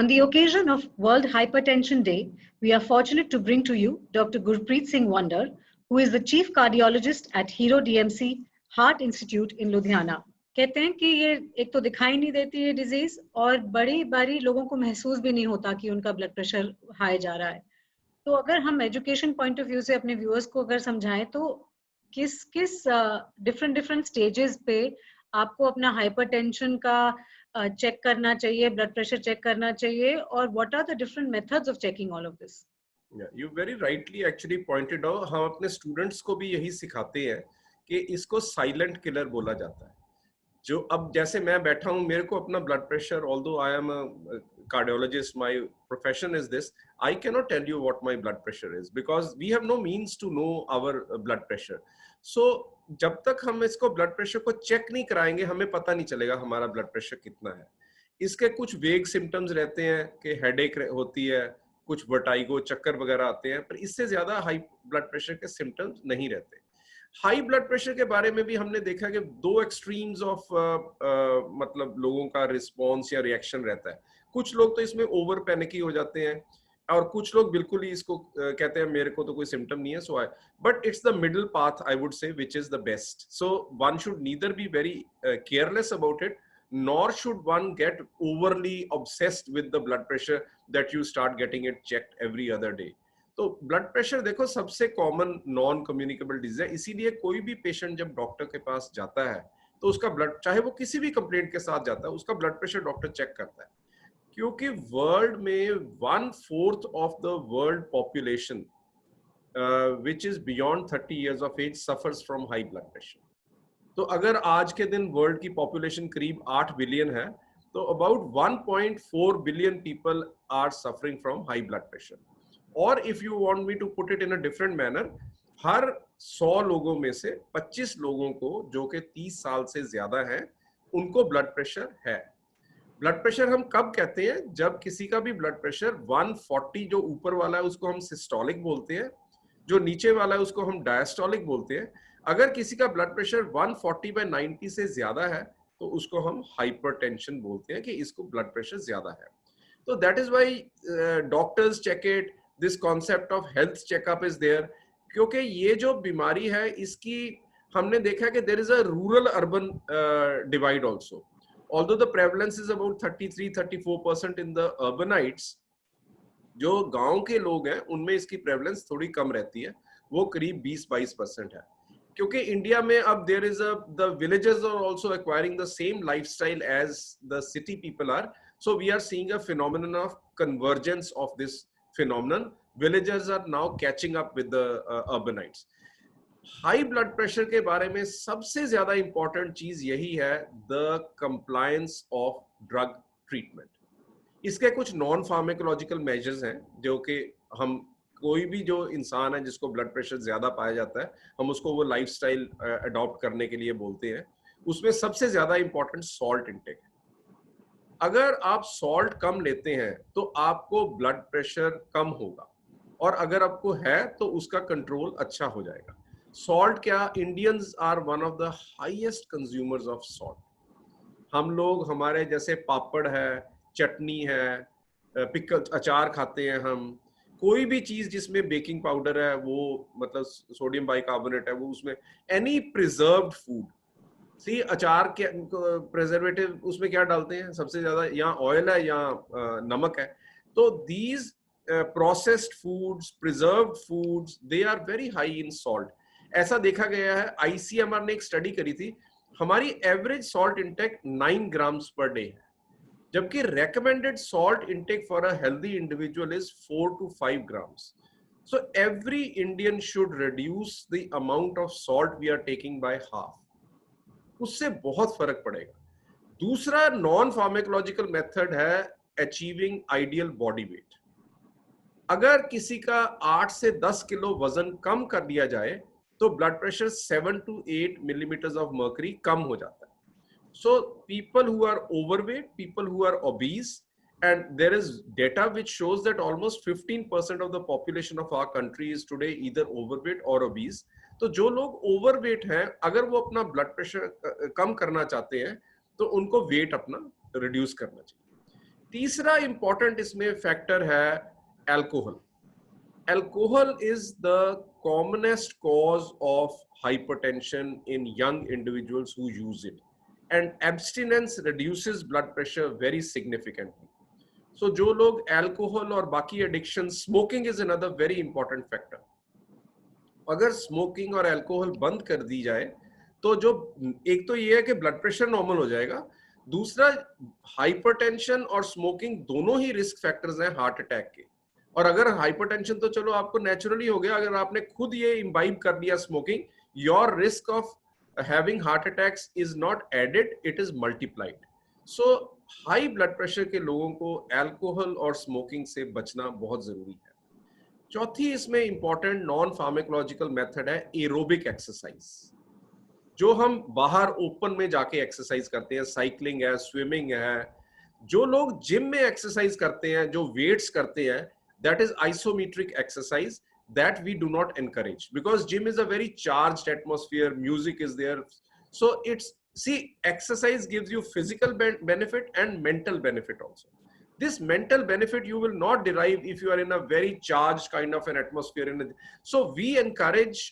On the occasion of World Hypertension Day, we are fortunate to bring to you Dr. Gurpreet Singh Wonder, who is the Chief Cardiologist at Hero DMC Heart Institute in Ludhiana. कहते हैं कि ये एक तो दिखाई नहीं देती है डिजीज और बड़ी बारी लोगों को महसूस भी नहीं होता कि उनका ब्लड प्रेशर हाई जा रहा है. तो अगर हम एजुकेशन पॉइंट ऑफ व्यू से अपने व्यूअर्स को अगर समझाएं तो किस किस डिफरेंट स्टेजेस पे आपको अपना हाइपरटेंशन का चेक करना चाहिए, ब्लड प्रेशर चेक करना चाहिए, और what are the different methods of checking all of this? You very rightly actually pointed out. हम अपने स्टूडेंट्स को भी यही सिखाते हैं कि इसको साइलेंट किलर बोला जाता है. जो अब जैसे मैं बैठा हूं, मेरे को अपना blood pressure, although I am a cardiologist, my profession is this, I cannot tell you what my blood pressure is because we have no means to know our blood pressure. So जब तक हम इसको blood pressure को check नहीं कराएंगे, हमें पता नहीं चलेगा हमारा ब्लड प्रेशर कितना है. इसके कुछ वेग सिम्टम्स रहते हैं कि हेडेक होती है, कुछ वर्टाइगो, चक्कर वगैरह आते हैं, पर इससे ज्यादा हाई ब्लड प्रेशर के सिम्टम्स नहीं रहते. हाई ब्लड प्रेशर के बारे में भी हमने देखा कि दो एक्सट्रीम्स ऑफ मतलब लोगों का रिस्पॉन्स या रिएक्शन रहता है. कुछ लोग तो इसमें ओवर पैनिकी हो जाते हैं और कुछ लोग बिल्कुल ही इसको कहते हैं मेरे को तो कोई सिम्टम नहीं है, so I, but it's the middle path I would say which is the best. So one should neither be very careless about it, nor should one get overly obsessed with the blood pressure that you start getting it checked every other day. तो blood pressure देखो सबसे common noun communicable disease है, इसीलिए कोई भी patient जब doctor के पास जाता है तो उसका ब्लड, चाहे वो किसी भी कंप्लेंट के साथ जाता है, उसका ब्लड प्रेशर डॉक्टर चेक करता है. क्योंकि वर्ल्ड में 1/4 of the world population which is beyond 30 years of age suffers from high blood pressure. तो अगर आज के दिन वर्ल्ड की पॉपुलेशन करीब 8 बिलियन है, तो about 1.4 billion people are suffering from high blood pressure. और if you want me to put it in a different manner, हर 100 लोगों में से 25 लोगों को जो कि 30 साल से ज्यादा हैं, उनको ब्लड प्रेशर है. ब्लड प्रेशर हम कब कहते हैं? जब किसी का भी ब्लड प्रेशर 140 जो ऊपर वाला है उसको हम सिस्टोलिक बोलते हैं, जो नीचे वाला है उसको हम डायस्टोलिक बोलते हैं. अगर किसी का ब्लड प्रेशर 140/90 से ज्यादा है तो उसको हम हाइपरटेंशन बोलते हैं कि इसको ब्लड प्रेशर ज्यादा है. तो that is why doctors check it, this concept of health checkup is there. क्योंकि ये जो बीमारी है इसकी हमने देखा कि there is a rural urban divide also. Although the prevalence is about 33-34% in the urbanites, जो गांव के लोग हैं उनमें इसकी प्रेवलेंस थोड़ी कम रहती है, वो करीब 20-22% है. क्योंकि इंडिया में अब there is the villages are also acquiring the same lifestyle as the city people are, so we are seeing a phenomenon of convergence of this phenomenon. Villages are now catching up with the urbanites. High blood pressure के बारे में सबसे ज्यादा important चीज यही है, the compliance of drug treatment. इसके कुछ नॉन फार्माकोलॉजिकल मेजर्स हैं जो कि हम, कोई भी जो इंसान है जिसको ब्लड प्रेशर ज्यादा पाया जाता है, हम उसको वो लाइफस्टाइल अडॉप्ट करने के लिए बोलते हैं. उसमें सबसे ज्यादा इंपॉर्टेंट सॉल्ट इंटेक है. अगर आप सॉल्ट कम लेते हैं तो आपको ब्लड प्रेशर कम होगा, और अगर आपको है तो उसका कंट्रोल अच्छा हो जाएगा. सॉल्ट क्या, Indians are one of the highest consumers of salt. हम लोग, हमारे जैसे पापड़ है, चटनी है, पिकल, अचार खाते हैं हम, कोई भी चीज जिसमें बेकिंग पाउडर है, वो मतलब सोडियम बाइकार्बोनेट है, वो उसमें एनी प्रिजर्व्ड फूड, सी अचार के प्रिजर्वेटिव उसमें क्या डालते हैं सबसे ज्यादा, या ऑयल है या नमक है. तो these processed foods, preserved foods, they are very high in salt. ऐसा देखा गया है, आईसीएमआर ने एक स्टडी करी थी, हमारी average salt intake 9 grams per day है, जबकि recommended salt intake for a healthy individual is 4 to 5 grams. So every Indian should reduce the amount of salt we are taking by half. उससे बहुत फर्क पड़ेगा. दूसरा नॉन फार्माकोलॉजिकल मेथड है achieving ideal body weight. अगर किसी का 8 से 10 किलो वजन कम कर दिया जाए तो blood pressure 7 to 8 millimeters of mercury कम हो जाता है. So people who are overweight, people who are obese, and there is data which shows that almost 15% of the population of our country is today either overweight or obese. तो जो लोग overweight हैं, अगर वो अपना blood pressure कम करना चाहते हैं तो उनको weight अपना reduce करना चाहिए. तीसरा इंपॉर्टेंट इसमें फैक्टर है alcohol. Alcohol is the commonest cause of hypertension in young individuals who use it, and abstinence reduces blood pressure very significantly. So जो लोग alcohol और बाकी addiction, smoking is another very important factor. अगर smoking और alcohol बंद कर दी जाए तो जो एक तो ये है कि ब्लड प्रेशर नॉर्मल हो जाएगा, दूसरा हाइपरटेंशन और स्मोकिंग दोनों ही रिस्क फैक्टर्स हैं हार्ट अटैक के. और अगर हाइपरटेंशन तो चलो आपको नेचुरली हो गया, अगर आपने खुद ये इम्बाइब कर लिया smoking, your risk of having heart attacks is not added, it is multiplied. So high blood pressure के लोगों को अल्कोहल और स्मोकिंग से बचना बहुत जरूरी है. चौथी इसमें इंपॉर्टेंट नॉन फार्माकोलॉजिकल मेथड है एरोबिक एक्सरसाइज, जो हम बाहर ओपन में जाके एक्सरसाइज करते हैं. साइकिलिंग है, स्विमिंग है. जो लोग जिम में एक्सरसाइज करते हैं, जो वेट्स करते हैं, that is isometric exercise that we do not encourage, because gym is a very charged atmosphere, music is there. So it's, see, exercise gives you physical benefit and mental benefit also. This mental benefit you will not derive if you are in a very charged kind of an atmosphere. So we encourage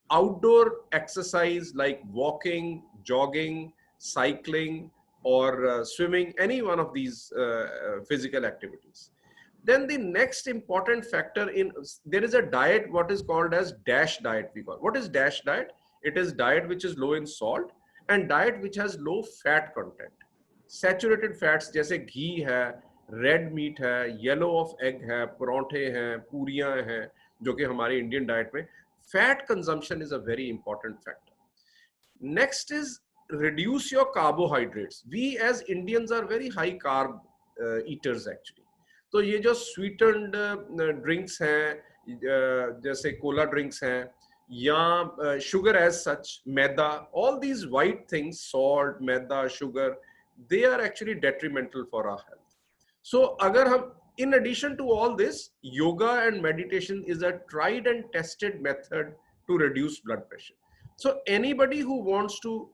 outdoor exercise like walking, jogging, cycling, or swimming, any one of these physical activities. Then the next important factor in, there is a diet what is called as DASH diet. We call, what is DASH diet? It is diet which is low in salt and diet which has low fat content. Saturated fats जैसे घी है, red meat है, yellow of egg है, पराठे हैं, पूरियां हैं, जो कि हमारे इंडियन डाइट में. Fat consumption is a very important factor. Next is reduce your carbohydrates. We as Indians are very high carb eaters actually. तो ये जो स्वीटेंड ड्रिंक्स हैं, जैसे कोला ड्रिंक्स हैं, या sugar as such, maida, all these white things, salt, maida, sugar, they are actually detrimental for our health. So अगर हम, in addition to all this, yoga and meditation is a tried and tested method to reduce blood pressure. So anybody who wants to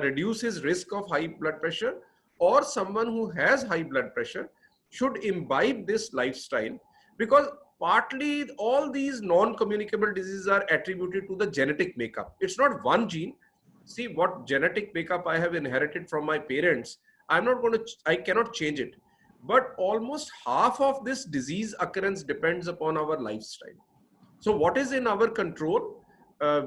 reduce his risk of high blood pressure, or someone who has high blood pressure, should imbibe this lifestyle, because partly all these non-communicable diseases are attributed to the genetic makeup. It's not one gene. See, what genetic makeup I have inherited from my parents, I cannot change it. But almost half of this disease occurrence depends upon our lifestyle. So what is in our control?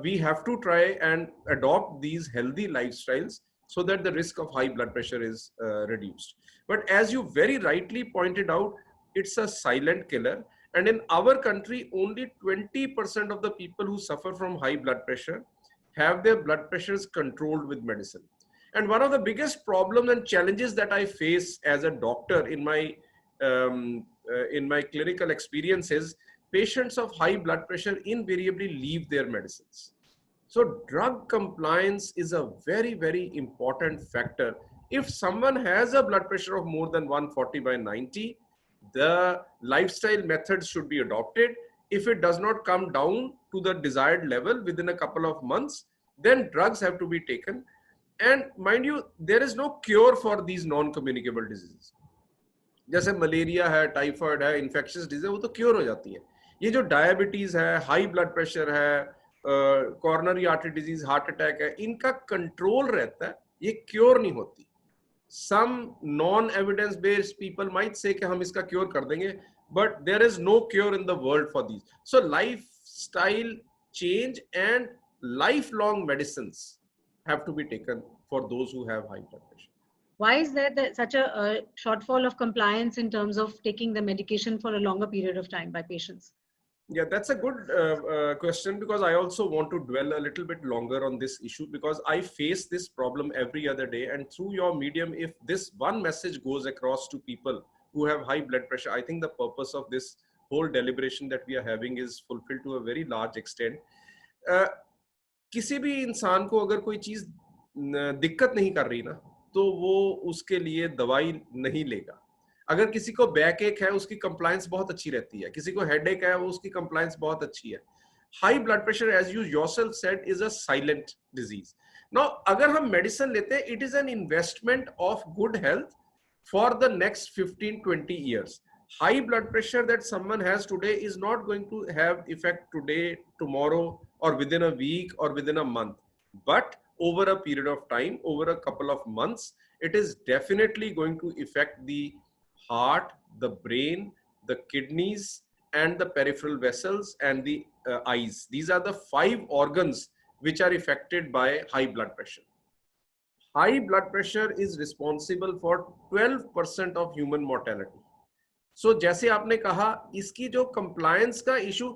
We have to try and adopt these healthy lifestyles so that the risk of high blood pressure is reduced. But as you very rightly pointed out, it's a silent killer. And in our country, only 20% of the people who suffer from high blood pressure have their blood pressures controlled with medicine. And one of the biggest problems and challenges that I face as a doctor in my clinical experience is patients of high blood pressure invariably leave their medicines. So drug compliance is a very, very important factor. If someone has a blood pressure of more than 140/90, the lifestyle methods should be adopted. If it does not come down to the desired level within a couple of months, then drugs have to be taken. And mind you, there is no cure for these non-communicable diseases. जैसे malaria है, typhoid है, infectious disease, वो तो cure हो जाती है. ये जो डायबिटीज है, हाई ब्लड प्रेशर है, coronary artery disease, heart attack है, इनका कंट्रोल रहता है, ये क्योर नहीं होती. Some non-evidence based people might say कि हम इसका क्योर कर देंगे, but there is no cure in the world for these. So lifestyle change and lifelong medicines have to be taken for those who have high blood pressure. Why is there such a shortfall of compliance in terms of taking the medication for a longer period of time by patients? Yeah, that's a good question, because I also want to dwell a little bit longer on this issue, because I face this problem every other day. And through your medium, if this one message goes across to people who have high blood pressure, I think the purpose of this whole deliberation that we are having is fulfilled to a very large extent. किसी भी इंसान को अगर कोई चीज दिक्कत नहीं कर रही ना, तो वो उसके लिए दवाई नहीं लेगा. अगर किसी को बैक एक है, उसकी कंप्लायंस बहुत अच्छी रहती है. किसी को हेडेक है, वो उसकी कंप्लायंस बहुत अच्छी है. High blood pressure, as you yourself said, is a silent disease. Now अगर हम मेडिसिन लेते हैं, it is an investment of good health for the next 15-20 years. High blood pressure that someone has today is not going to have effect today, tomorrow, or within a week or within a month. But over a period of time, over a couple of months, it is definitely going to affect the heart, the brain, the kidneys, and the peripheral vessels and the eyes. These are the 5 organs which are affected by high blood pressure. High blood pressure is responsible for 12% of human mortality. So जैसे आपने कहा, इसकी जो compliance का issue,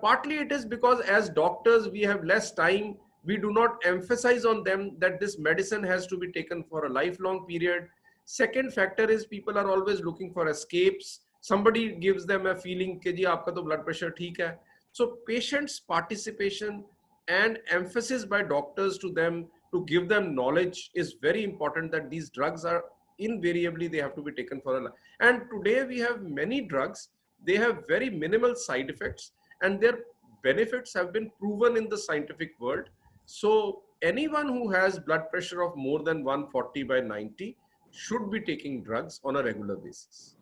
partly it is because as doctors we have less time. We do not emphasize on them that this medicine has to be taken for a lifelong period. Second factor is people are always looking for escapes. Somebody gives them a feeling कि जी आपका तो blood pressure ठीक है. So patients' participation and emphasis by doctors to them to give them knowledge is very important, that these drugs are invariably they have to be taken for a life. And today we have many drugs, they have very minimal side effects and their benefits have been proven in the scientific world. So anyone who has blood pressure of more than 140/90 should be taking drugs on a regular basis.